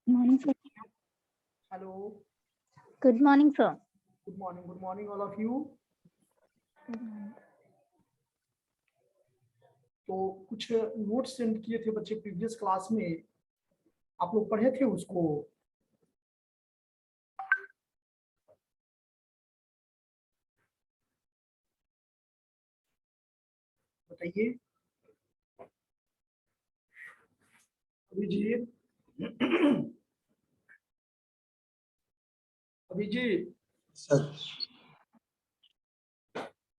Morning, sir. Hello. Good morning, sir. Good morning, all of you. तो कुछ notes send किए थे बच्चे प्रीवियस क्लास में, आप लोग पढ़े थे उसको? बताइए अभिजीत। अभिजीत सर,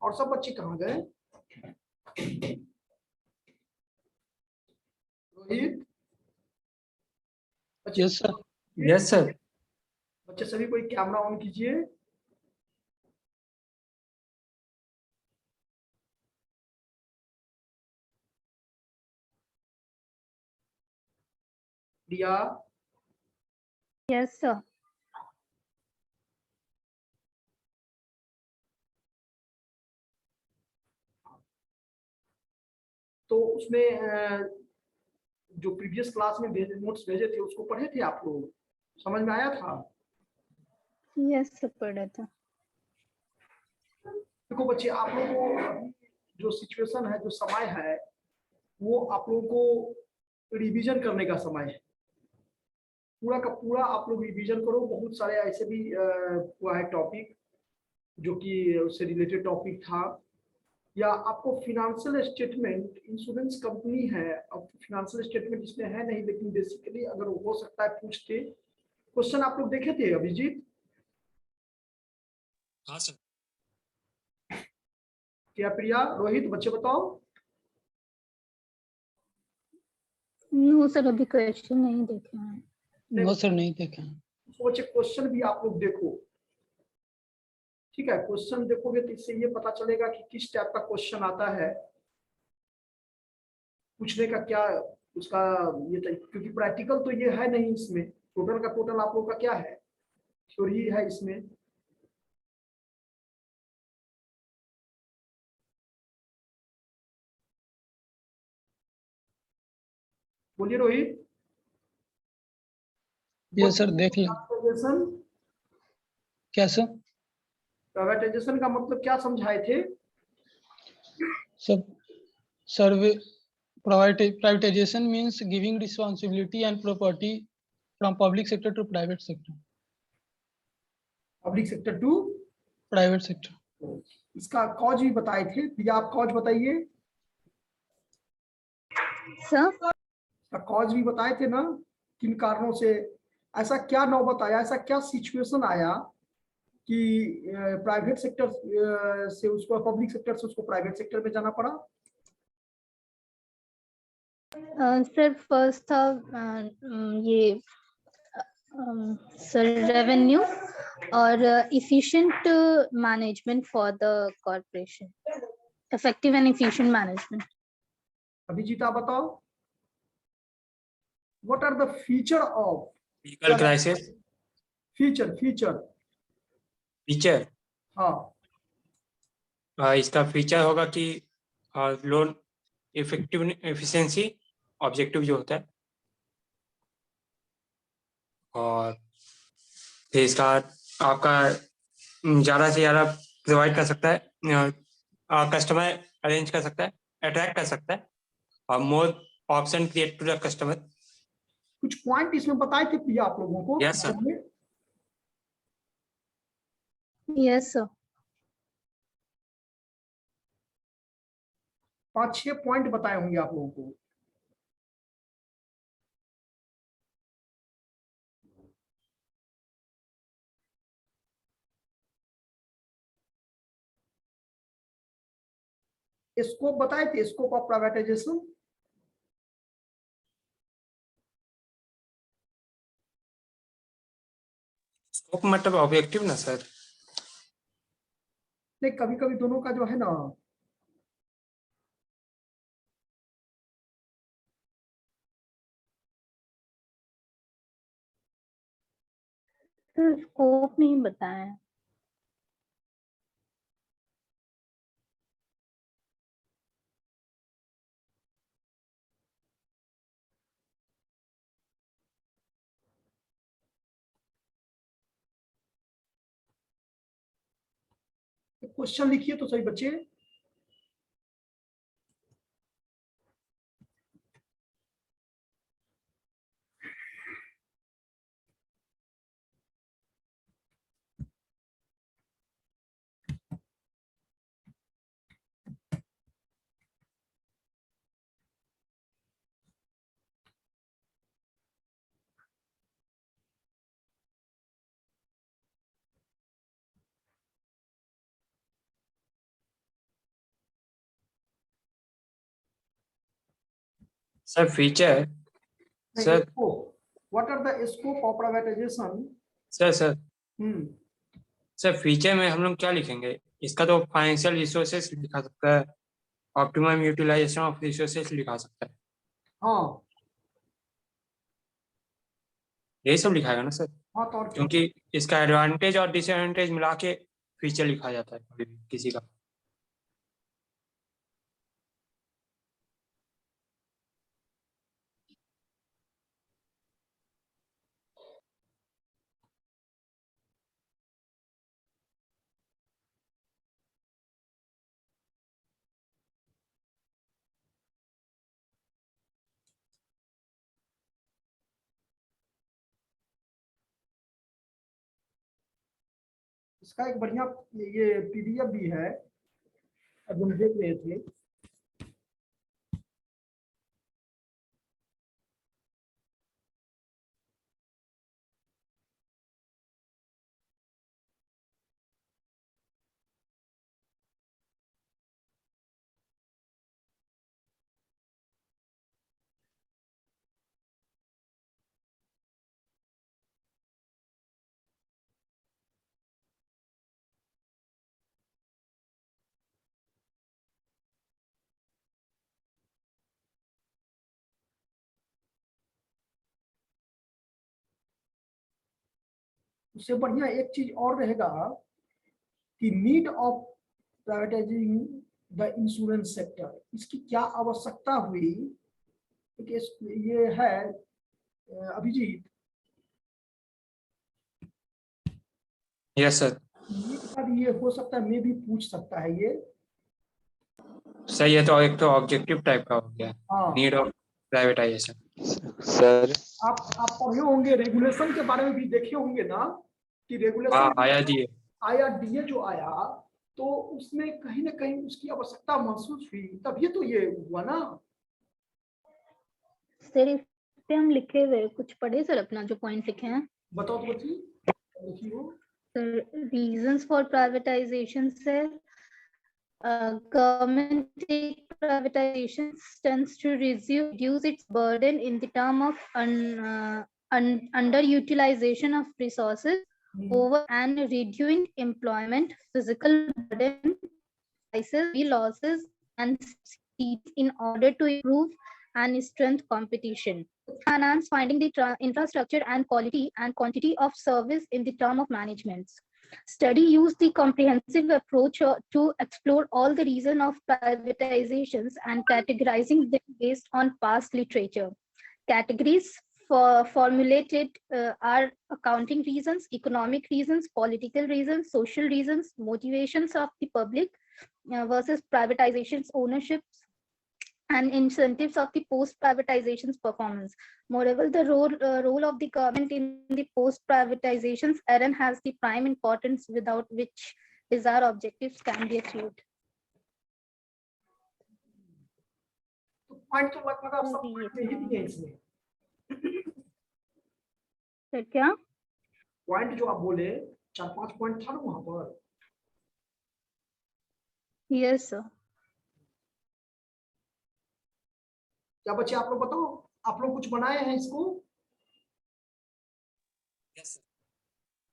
और सब बच्चे कहाँ गए? रोहित, बच्चे यस सर, यस सर। बच्चे सभी कोई कैमरा ऑन कीजिए। प्रिया, Yes, sir. तो उसमें जो प्रीवियस क्लास में नोट्स भेजे थे उसको पढ़े थे आप लोग? समझ में आया था? Yes, sir. पढ़ा था। देखो बच्चे, आप लोगों को जो सिचुएशन है, जो समय है, वो आप लोगों को रिवीजन करने का समय है। पूरा का पूरा आप लोग रिवीजन करो। बहुत सारे ऐसे भी हुआ है टॉपिक जो कि उससे रिलेटेड टॉपिक था, या आपको फिनेंशियल स्टेटमेंट, इंश्योरेंस कंपनी है, अब फिनेंशियल स्टेटमेंट इसमें है नहीं, लेकिन बेसिकली अगर हो सकता है पूछते। क्वेश्चन आप लोग देखे थे अभिजीत? हाँ सर। क्या प्रिया, रोहित, बच्चे बताओ। नो सर, अभी क्वेश्चन नहीं देखे हैं। नो सर, नहीं देखा। तो बच्चे क्वेश्चन भी आप लोग देखो, ठीक है? क्वेश्चन देखोगे तो इससे ये पता चलेगा कि किस टाइप का क्वेश्चन आता है, पूछने का क्या उसका ये क्योंकि प्रैक्टिकल तो ये है नहीं इसमें। टोटल का टोटल आप लोग का क्या है, थ्योरी है इसमें। बोलिए रोहित। ये सर देख लें। प्राइवेटाइजेशन, क्या सर? प्राइवेटाइजेशन का मतलब क्या समझाए थे? सब सर्वे privatization means giving responsibility and property from public sector to private sector. Public sector to private sector. इसका कॉज भी बताए थे, या आप कॉज बताइए। सर, इसका कॉज भी बताए थे ना, किन कारणों से ऐसा क्या नौबत आया, ऐसा क्या सिचुएशन आया कि प्राइवेट सेक्टर से उसको, पब्लिक सेक्टर से उसको प्राइवेट सेक्टर में जाना पड़ा? सर फर्स्ट था ये सर रेवेन्यू और efficient management for the corporation, effective and efficient management. Abhijeet आप बताओ, what are the feature of legal crisis. Feature feature feature, हाँ, इसका फीचर होगा कि लोन इफेक्टिव एफिशिएंसी, ऑब्जेक्टिव जो होता है, और फिर इसका आपका ज़्यादा से ज़्यादा प्रोवाइड कर सकता है, कस्टमर अरेंज कर सकता है, अट्रैक्ट कर सकता है, और more option create to the customer. कुछ पॉइंट इसमें बताए थे प्रिया आप लोगों को? Yes, sir. Yes sir. 5-6 point बताए होंगे आप लोगों को। स्कोप बताए थे, स्कोप ऑफ प्राइवेटाइजेशन। स्कोप मतलब ऑब्जेक्टिव ना सर? नहीं, कभी कभी दोनों का जो है ना, सर स्कोप नहीं बताया। क्वेश्चन लिखिए तो सही बच्चे। Sir feature sir what are the scope of privatisation? Sir hmm sir feature में हम लोग क्या लिखेंगे? इसका तो फाइनेंशियल रिसोर्सेस लिखा सकता है, ऑप्टिमम यूटिलाइजेशन ऑफ रिसोर्सेस लिखा सकता है, हाँ यही सब लिखाएगा ना सर? हाँ, तो और क्या? क्योंकि इसका एडवांटेज और डिसएडवांटेज मिला के फीचर लिखा जाता है कभी भी किसी का। इसका एक बढ़िया ये पीडीएफ भी है, अब हम देख रहे थे। उससे बढ़िया एक चीज और रहेगा कि need of privatising the insurance sector, इसकी क्या आवश्यकता हुई? ये है अभिजीत, यस सर। नीड का भी ये हो सकता है, मैं भी पूछ सकता है ये। सही है, तो एक तो ऑब्जेक्टिव टाइप का हो गया, हाँ नीड ऑफ प्राइवेटाइजेशन। सर आप पढ़े होंगे, रेगुलेशन के बारे में भी देखे होंगे ना कि हाँ रेगुलेशन आया जी। आया, डीए जो आया, तो उसमें कहीं ना कहीं उसकी आवश्यकता महसूस हुई, तभी तो ये हुआ ना। सर इस पे हम लिखे हुए कुछ पढ़े सर, अपना जो पॉइंट लिखे हैं बताओ तो बच्ची, लिखी हो। सर। रीजंस फॉर प्राइवेटाइजेशन से government take privatization tends to reduce its burden in the term of underutilization of resources over and reducing employment, physical burden, prices, losses, and seats in order to improve and strengthen competition. Finance finding the infrastructure and quality and quantity of service in the term of management. Study used the comprehensive approach to explore all the reasons of privatizations and categorizing them based on past literature. Categories formulated are accounting reasons, economic reasons, political reasons, social reasons, motivations of the public versus privatization's ownerships, and incentives of the post-privatization's performance. Moreover, the role of the government in the post-privatization's era has the prime importance without which desired objectives can be achieved. Point तो लगभग आप सब में ही दिए इसमें। Sir क्या point जो आप बोले 4-5 पॉइंट था ना वहां पर। Yes sir. क्या बच्चे आप लोग बताओ, आप लोग कुछ बनाए हैं इसको?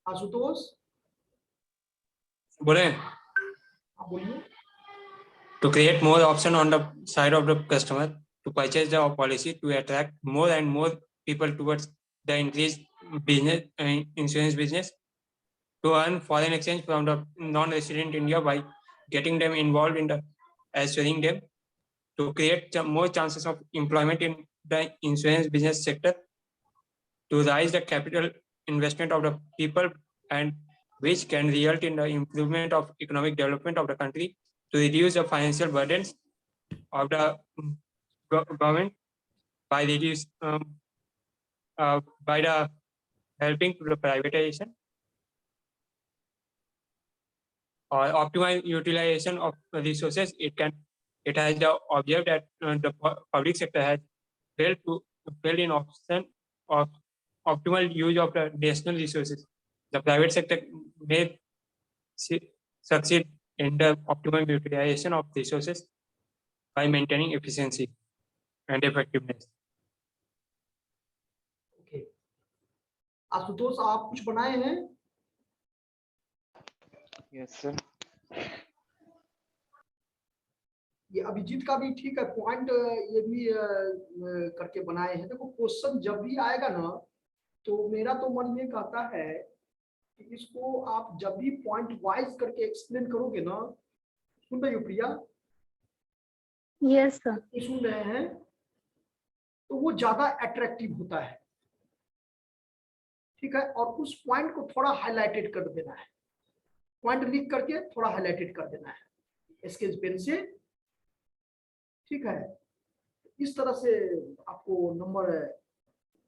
आशुतोष बोले, आप बोलिए। to create more option on the side of the customer to purchase the policy to attract more and more people towards the increased business insurance business, to earn foreign exchange from the non-resident India by getting them involved in the assuring them, to create more chances of employment in the insurance business sector, to raise the capital investment of the people and which can result in the improvement of economic development of the country, to reduce the financial burdens of the government by by the helping to the privatization or optimal utilization of resources. It has the object that the public sector has failed in option of optimal use of the national resources. The private sector may succeed in the optimal utilization of resources by maintaining efficiency and effectiveness. Okay, Ashutosh आप कुछ बनाए हैं? Yes sir. ये अभिजीत का भी ठीक है point, ये भी करके बनाए हैं। देखो क्वेश्चन जब भी आएगा ना, तो मेरा तो मन ये कहता है कि इसको आप जब भी पॉइंट वाइज करके एक्सप्लेन करोगे ना, सुन रही हो प्रिया? Yes sir. सुन रहे हैं? तो वो ज्यादा अट्रैक्टिव होता है, ठीक है। और उस पॉइंट को थोड़ा हाईलाइटेड कर देना है, पॉइंट लिख करके थोड़ा हाईलाइटेड कर देना है स्केच पेन से, ठीक है। इस तरह से आपको नंबर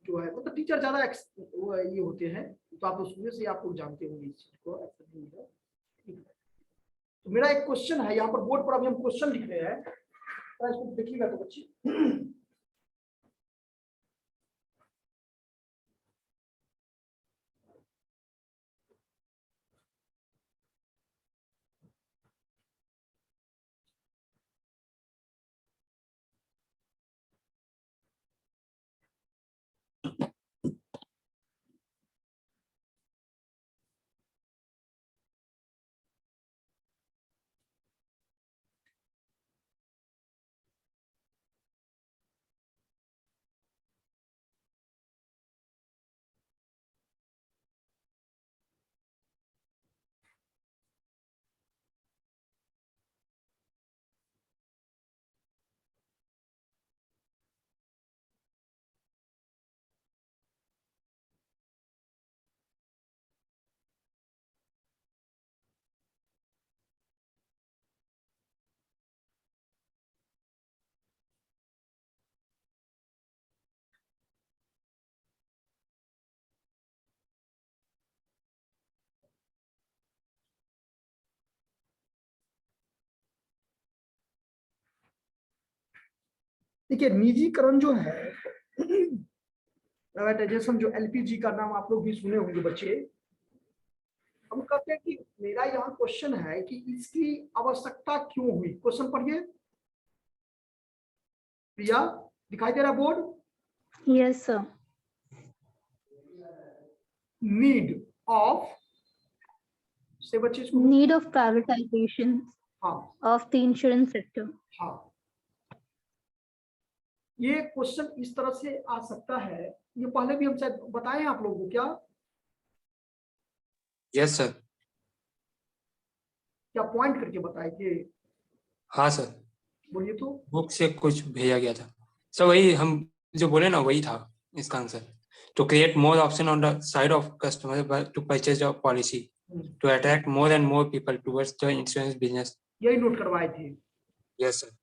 जो है, मतलब टीचर ज्यादा ये होते हैं, तो आप उसमें से आप लोग जानते होंगे इस चीज को, ऐसा नहीं है, ठीक है। तो मेरा एक क्वेश्चन है यहाँ पर बोर्ड पर, अभी हम क्वेश्चन लिख रहे हैं, तो इसको देखिएगा तो बच्चे। देखिए निजीकरण जो है, प्राइवेटाइजेशन, जो एलपीजी का नाम आप लोग भी सुने होंगे बच्चे। हम कहते हैं कि मेरा यहाँ क्वेश्चन है कि इसकी आवश्यकता क्यों हुई। क्वेश्चन पढ़िए प्रिया, दिखाई दे रहा board? Yes sir. Need of से बच्चे इसको, need of privatisation of the insurance sector. हाँ, ये क्वेश्चन इस तरह से आ सकता है। ये पहले भी हम शायद बताएं आप लोगों को, क्या? Yes sir. क्या पॉइंट करके बताए कि? हाँ सर, बोलिए तो। बुक से कुछ भेजा गया था सर, वही हम जो बोले ना वही था इसका answer. To create more option on the side of customer to purchase the policy, to attract more and more people towards the insurance business. यही नोट करवाए थे। Yes sir.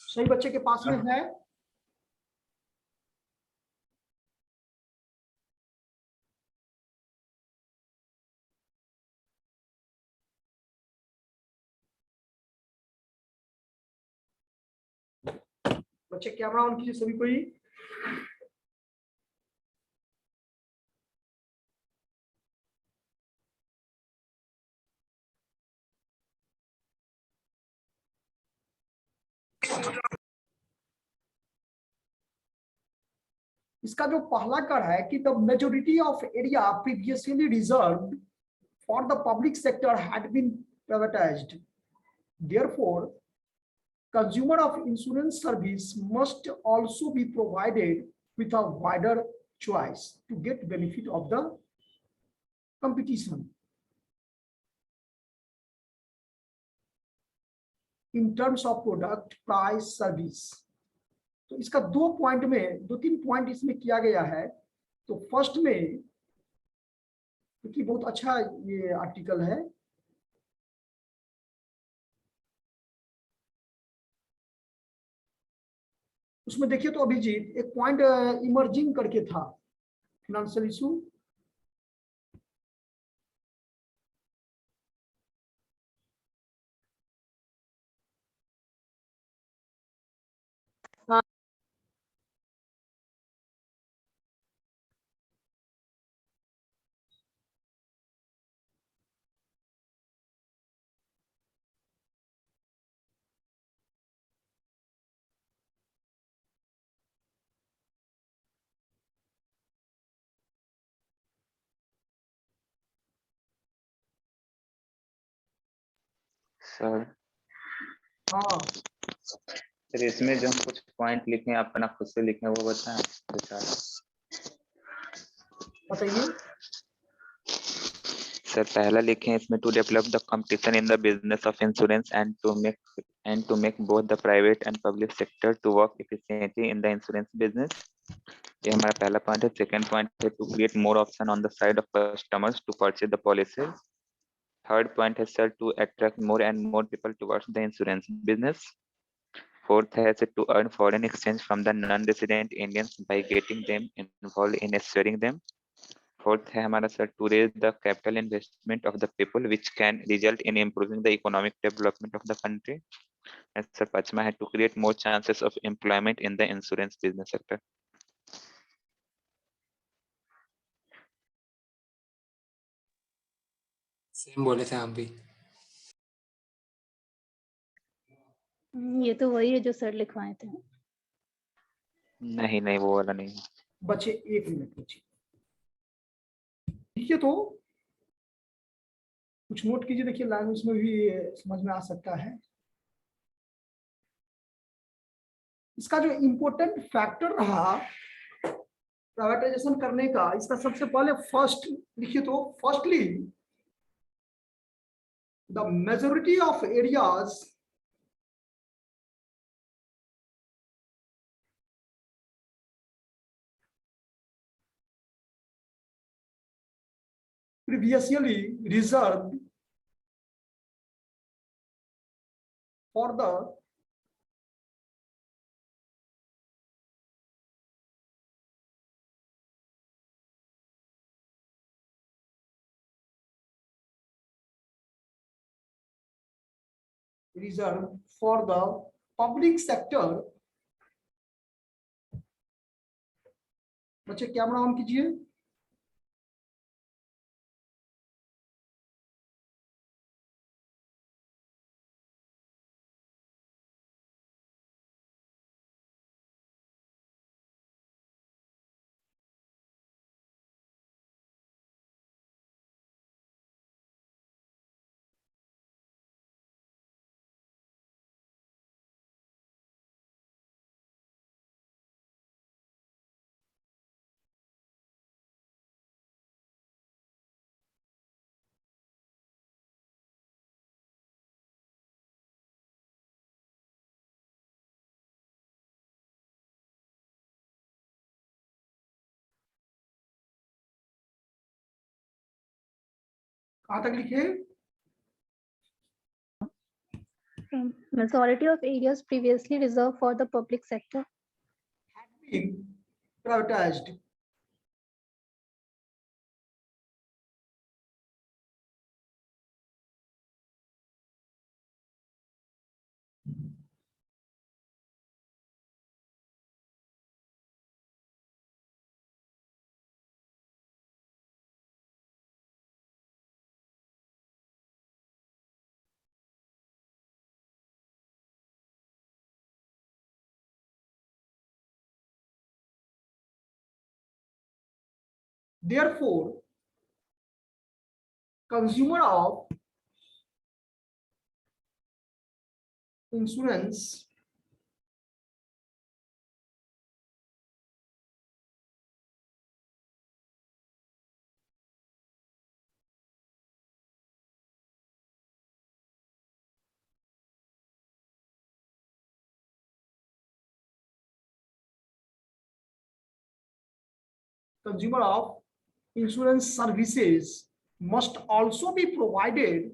सही बच्चे के पास में है? बच्चे कैमरा ऑन कीजिए सभी कोई। इसका जो पहला कर है कि the majority of area previously reserved for the public sector had been privatised, therefore consumer of insurance service must also be provided with a wider choice to get benefit of the competition in terms of product, price, service। तो इसका दो point में, दो तीन point इसमें किया गया है। तो फर्स्ट में क्योंकि बहुत अच्छा ये आर्टिकल है। उसमें देखिए तो अभिजीत एक पॉइंट इमर्जिंग करके था, फिनेंशियल इशू। सर हाँ सर इसमें जो हम कुछ पॉइंट लिखे हैं अपना खुद से लिखे हैं वो बताएं दो चार। बताइए। सर पहला लिखे हैं इसमें to develop the competition in the business of insurance and to make both the private and public sector to work efficiently in the insurance business. ये हमारा पहला पॉइंट है। सेकंड पॉइंट है to create more option on the side of customers to purchase the policy. Third point है sir to attract more and more people towards the insurance business. Fourth है to earn foreign exchange from the non-resident Indians by getting them involved in assuring them. Fourth है हमारा sir to raise the capital investment of the people which can result in improving the economic development of the country. And sir पांचवा है to create more chances of employment in the insurance business sector. Same बोले थे हम भी। ये तो वही है जो सर लिखवाए थे। नहीं नहीं वो वाला नहीं। बच्चे 1 मिनट बच्चे, देखिए तो कुछ नोट कीजिए। देखिए लैंग्वेज में भी समझ में आ सकता है। इसका जो इम्पोर्टेंट फैक्टर रहा प्राइवेटाइजेशन करने का, इसका सबसे पहले फर्स्ट लिखिए तो firstly the majority of areas previously reserved for the public sector। बच्चे कैमरा ऑन कीजिए। कहां तक लिखे? Majority of areas previously reserved for the public sector been privatized। Therefore, consumer of insurance services must also be provided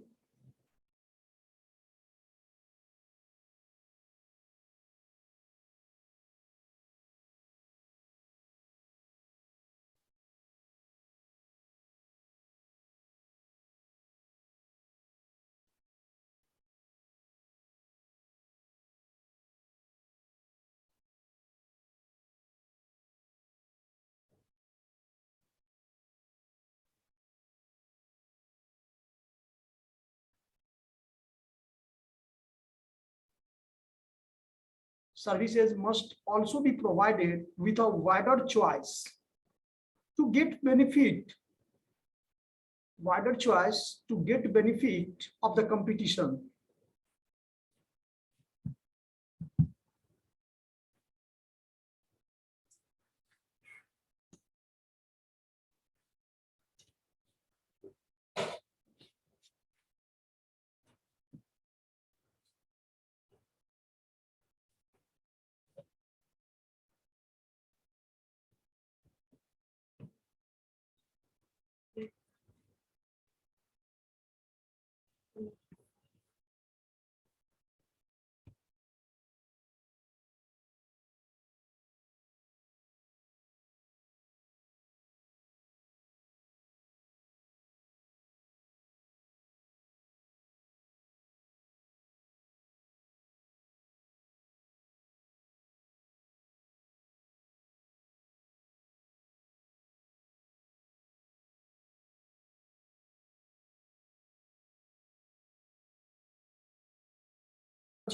services must also be provided with a wider choice to get benefit of the competition.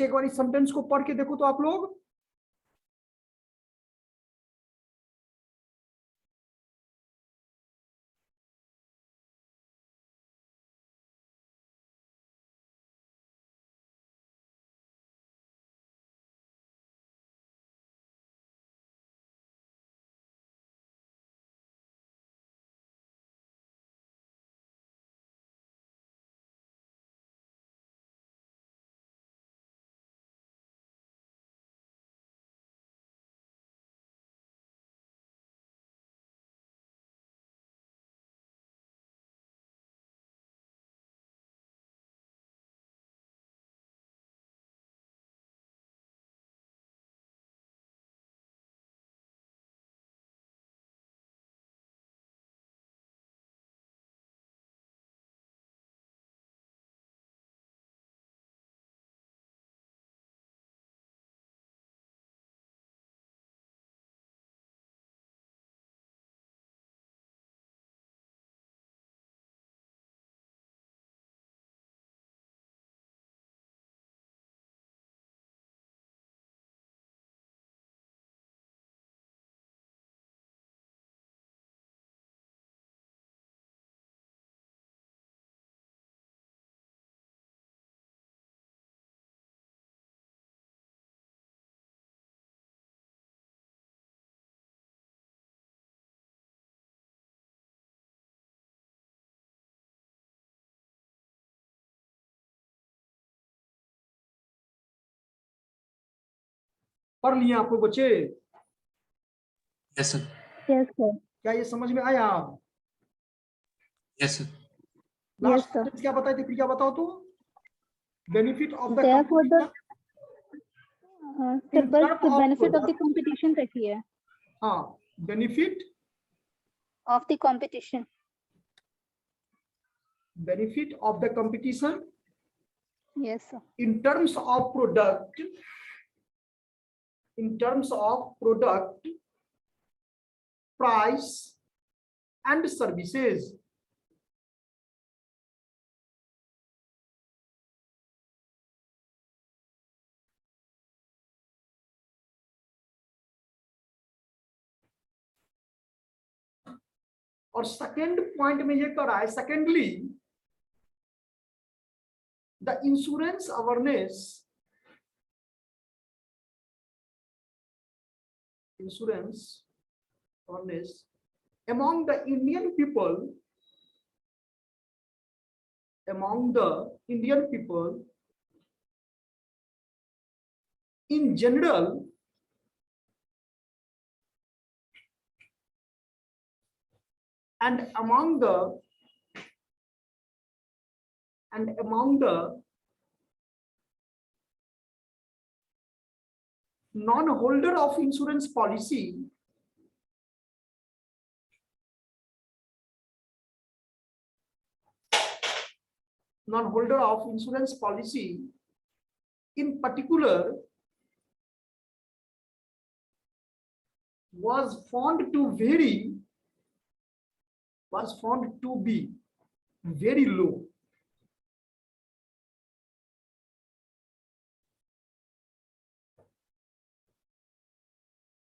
एक बार इस sentence को पढ़ के देखो तो आप लोग, पढ़ लिया आप लोग बच्चे? Yes sir. Yes, sir. क्या ये समझ में आया? Yes sir. Last sir. Sentence क्या बताए थे, फिर क्या बताओ तो? Benefit of the Therefore, the In sir, बस term the of benefit of the product. competition रखी है. हाँ, benefit Of the competition. of the competition Yes, sir. in terms of product, price and services. और second point में ये करा है, secondly the insurance awareness among the Indian people in general and among the and among the non-holder of insurance policy in particular was found to be very low.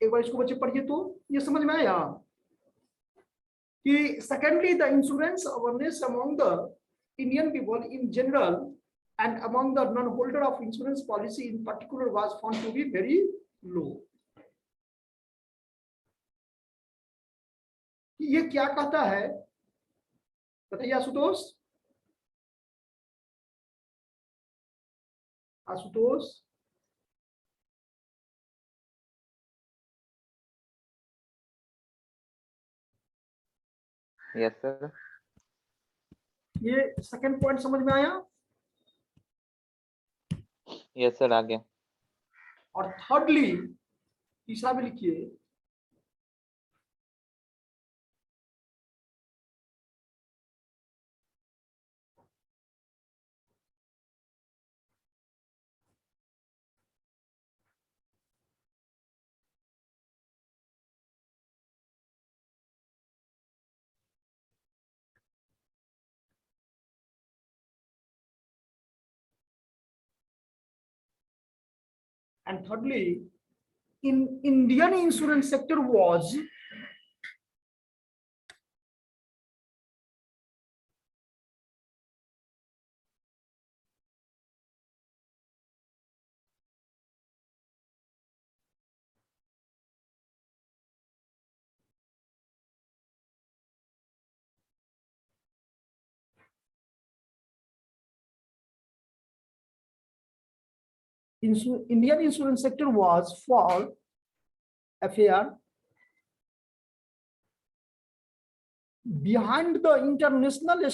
एक बार इसको बच्चे पढ़िए तो ये समझ में आया कि secondly the insurance awareness among the Indian people in general and among the non-holder of insurance policy in particular was found to be very low. ये क्या कहता है बताइए आशुतोष? Yes, sir. ये सेकंड पॉइंट समझ में आया? Yes, sir. आ गया. और थर्डली तीसरा भी लिखिए. And thirdly, in Indian insurance sector was Indian insurance sector was for FAR behind the international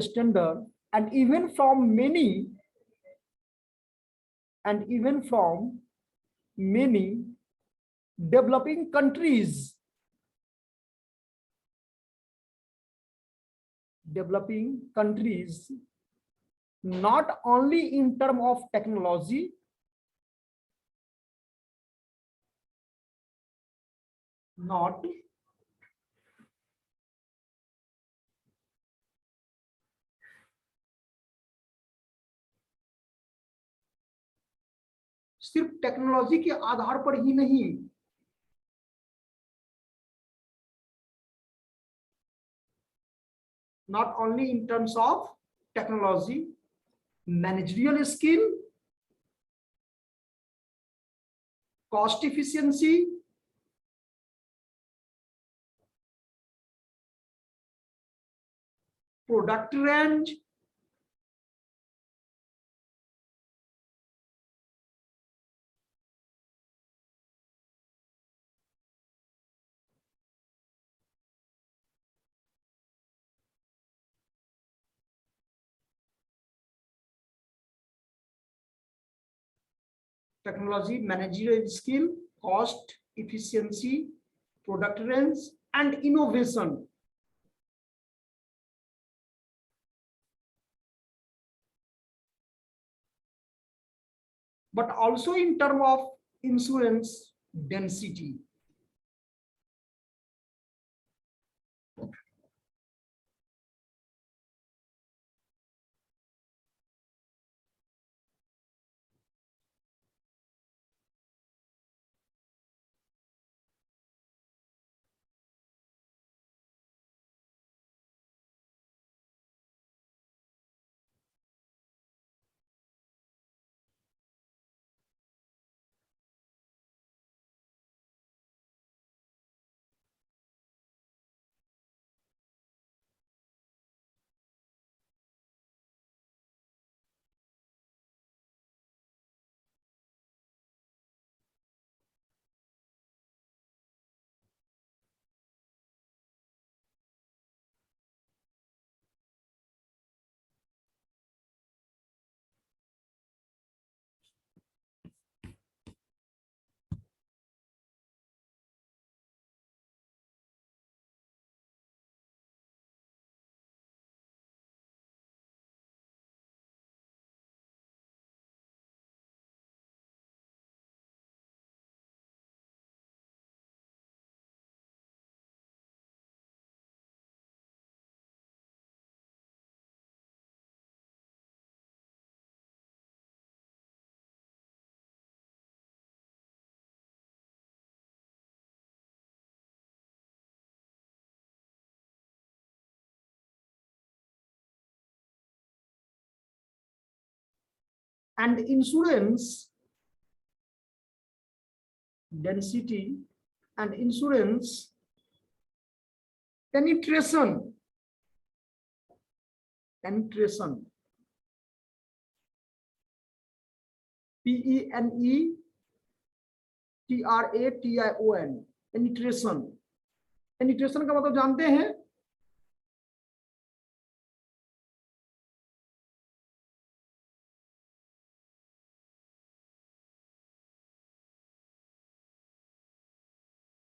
standard, and even from many developing countries, not only in terms of technology, not सिर्फ technology के आधार पर ही नहीं, not only in terms of technology, managerial skill, cost efficiency, product range, technology, managerial skill, cost efficiency, product range, and innovation. But also in terms of insurance density. and insurance density and insurance penetration penetration penetration का मतलब जानते हैं?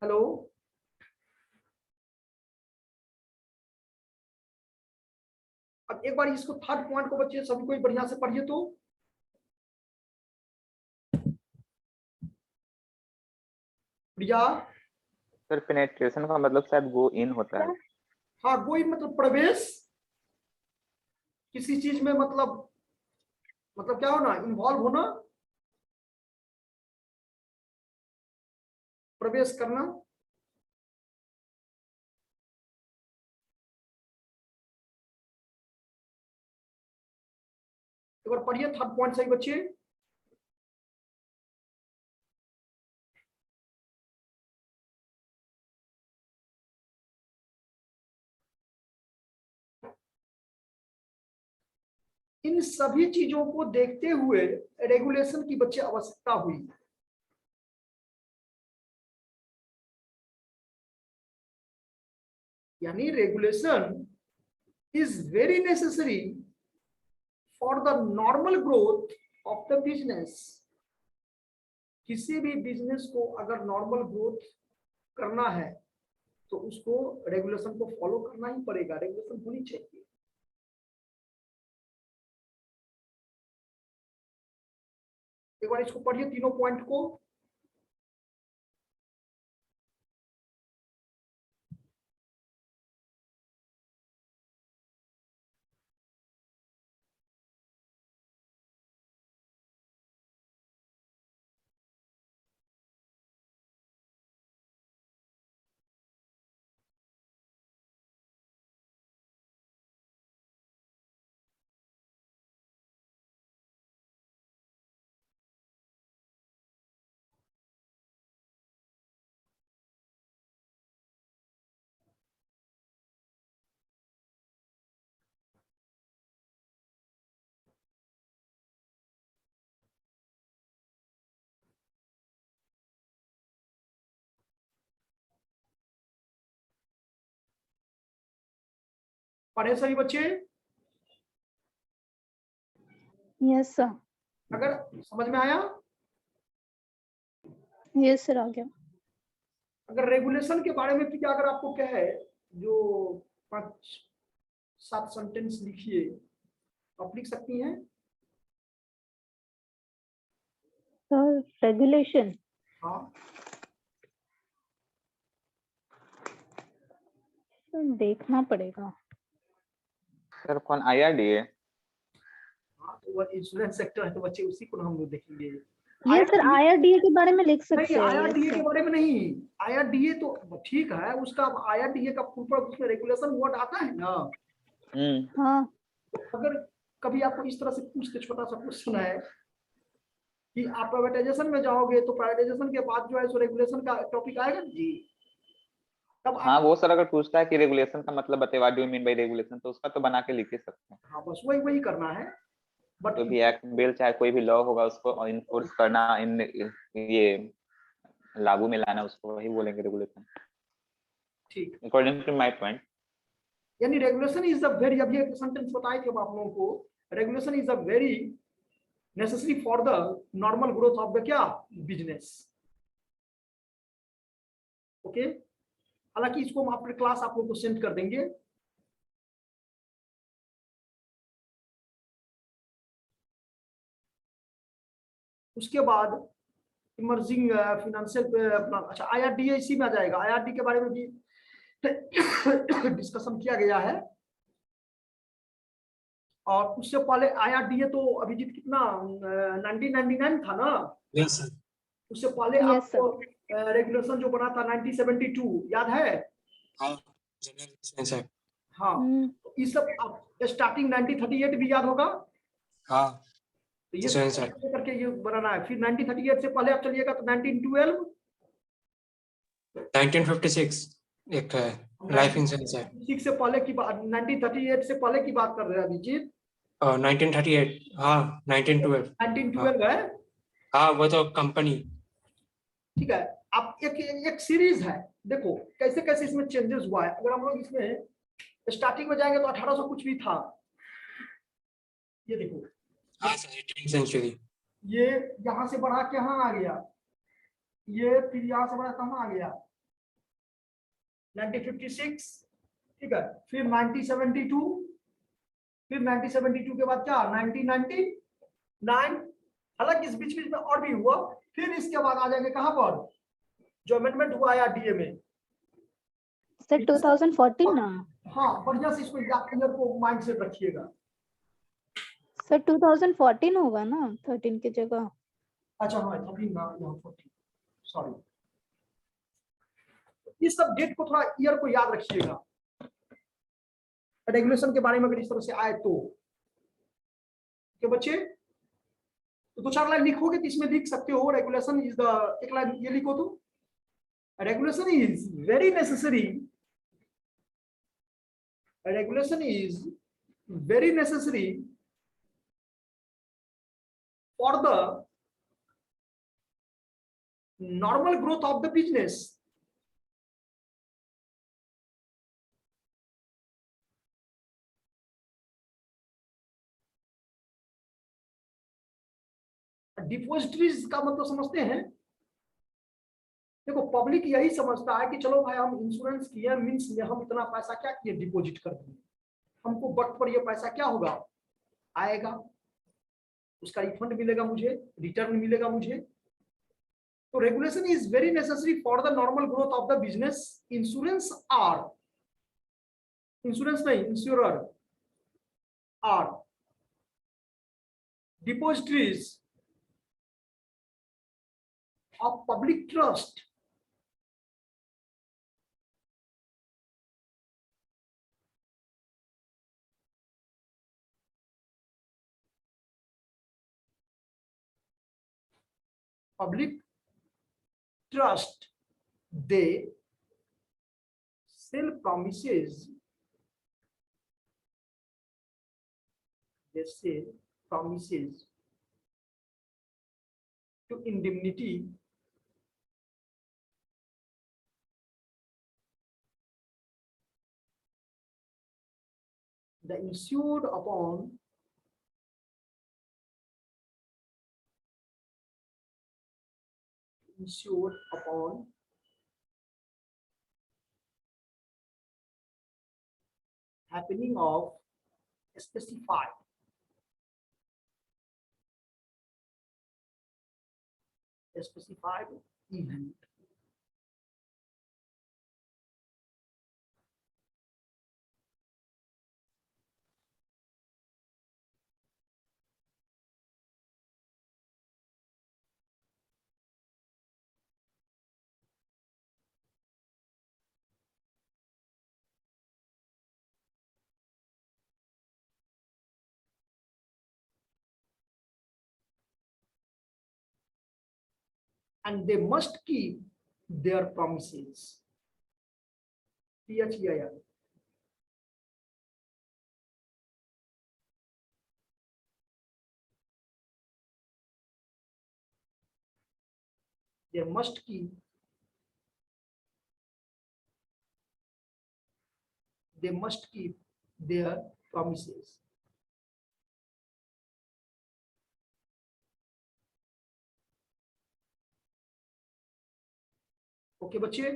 Hello, अब एक बार इसको third point को बच्चे सभी कोई बढ़िया से पढ़िए तो। प्रिया, सर पेनेट्रेशन का मतलब शायद गो इन होता है। हाँ, गो इन मतलब प्रवेश किसी चीज में, मतलब क्या होना, इन्वॉल्व होना, प्रवेश करना। एक बार पढ़िए थर्ड पॉइंट सही बच्चे। इन सभी चीजों को देखते हुए रेगुलेशन की बच्चे आवश्यकता हुई। यानी regulation is very necessary for the normal growth of the business. किसी भी बिजनेस को अगर नॉर्मल ग्रोथ करना है तो उसको रेगुलेशन को फॉलो करना ही पड़ेगा, रेगुलेशन होनी चाहिए। एक बार इसको पढ़िए तीनों पॉइंट को। पढ़े सभी बच्चे? Yes sir. अगर समझ में आया? यस सर, आ गया। अगर रेगुलेशन के बारे में फिर अगर आपको क्या है, जो 5-7 सेंटेंस लिखिए, आप लिख सकती हैं? सर रेगुलेशन, हाँ, देखना पड़ेगा। सर कौन IRDA? हाँ, तो वो इंश्योरेंस सेक्टर है तो बच्चे उसी को हम लोग देखेंगे। ये सर IRDA के बारे में लिख सकते नहीं, हैं। IRDA के बारे में नहीं। IRDA तो ठीक है, उसका IRDA का फुल फॉर्म उसमें रेगुलेशन वर्ड आता है ना। हाँ, अगर कभी आपको इस तरह से पूछ के छोटा सा क्वेश्चन है कि आप प्राइवेटाइजेशन में जाओगे तो प्राइवेटाइजेशन के बाद जो है सो रेगुलेशन का टॉपिक आएगा जी। तब हाँ वो सर अगर पूछता है कि रेगुलेशन का मतलब बताइए, what do you mean by regulation, तो उसका तो बना के लिख ही सकते हैं। हाँ, बस वही करना है। बट तो भी एक्ट बिल चाहे कोई भी लॉ होगा उसको इन्फोर्स करना, इन ये लागू में लाना, उसको वही बोलेंगे रेगुलेशन, ठीक, अकॉर्डिंग टू माय पॉइंट। यानी रेगुलेशन इज द वेरी, अभी एक सेंटेंस बताए थे आप लोगों को, regulation is the very necessary for the normal growth of the क्या बिजनेस। ओके, हालांकि इसको हम आफ्टर क्लास आप लोगों को सेंड कर देंगे। उसके बाद इमर्जिंग फाइनेंशियल, अच्छा IRDA इसी में आ जाएगा। IRDA के बारे में भी डिस्कशन किया गया है। और उससे पहले IRDA तो अभिजीत कितना 1999 था ना। Yes sir. उससे पहले Yes, आपको रेगुलेशन जो बना था 1972 याद है? हाँ, जनरल इंश्योरेंस एक्ट। हाँ, तो ये सब स्टार्टिंग 1938 भी याद होगा। हाँ, तो ये Insurance सब Act. करके ये बनाना है। फिर 1938 से पहले आप चलिएगा तो 1912, 1956 एक है लाइफ इंश्योरेंस एक्ट. 6 से पहले की बात, 1938 से पहले की बात कर रहे हैं अभिजीत। और 1938 हाँ 1912 1912 है, हाँ वो तो कंपनी. ठीक है। आप एक सीरीज है, देखो कैसे कैसे इसमें चेंजेस हुआ है। अगर हम लोग इसमें स्टार्टिंग में जाएंगे तो 1800 कुछ भी था, ये देखो हाँ सर 18th सेंचुरी. ये यहाँ से बढ़ा के यहाँ आ गया, ये फिर यहाँ से बढ़ा कहाँ आ गया 1956, ठीक है। फिर 1972, फिर 1972 के बाद क्या 1999, हालांकि इस बीच बीच में और भी हुआ। फिर इसके बाद आ जाएंगे कहाँ पर, जो अमेंडमेंट हुआ है डीए में सर 2014 ना? हाँ, बढ़िया से इसको ईयर को माइंड से रखिएगा। सर 2014 होगा ना 13 की जगह? अच्छा हाँ 13 ना, यहाँ 14, सॉरी। इस सब डेट को थोड़ा ईयर को याद रखिएगा रेगुलेशन के बारे में, अगर इस तरह से आए तो। क्या बच्चे, तो 2-4 लाइन लिखोगे तो इसमें लिख सकते हो रेगुलेशन इज द, एक लाइन ये लिखो तो, regulation is very necessary, regulation is very necessary for the normal growth of the business. डिपोजिटरीज का मतलब समझते हैं, देखो पब्लिक यही समझता है कि चलो भाई हम इंश्योरेंस किए मींस हम इतना पैसा क्या किए डिपॉजिट कर दिए, हमको वक्त पर ये पैसा क्या होगा आएगा, उसका रिफंड मिलेगा मुझे, रिटर्न मिलेगा मुझे। तो regulation is very necessary for the normal growth of the business. Insurance are, insurance नहीं insurer are depositories of public trust public trust, they sell promises, they sell promises to indemnity the insured upon happening of specified event. And they must keep their promises. THEIR. They must keep their promises. Okay बच्चे,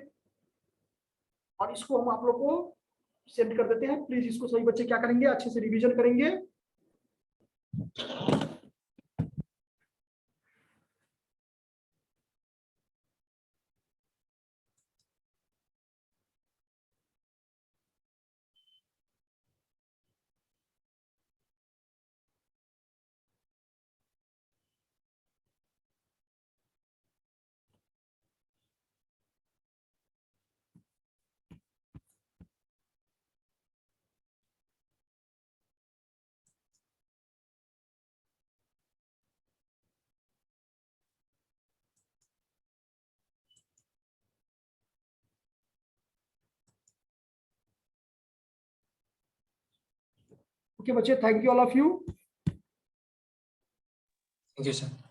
और इसको हम आप लोग को send कर देते हैं। प्लीज इसको सभी बच्चे क्या करेंगे, अच्छे से रिवीजन करेंगे। ओके बच्चे, thank you all of you. Thank you sir.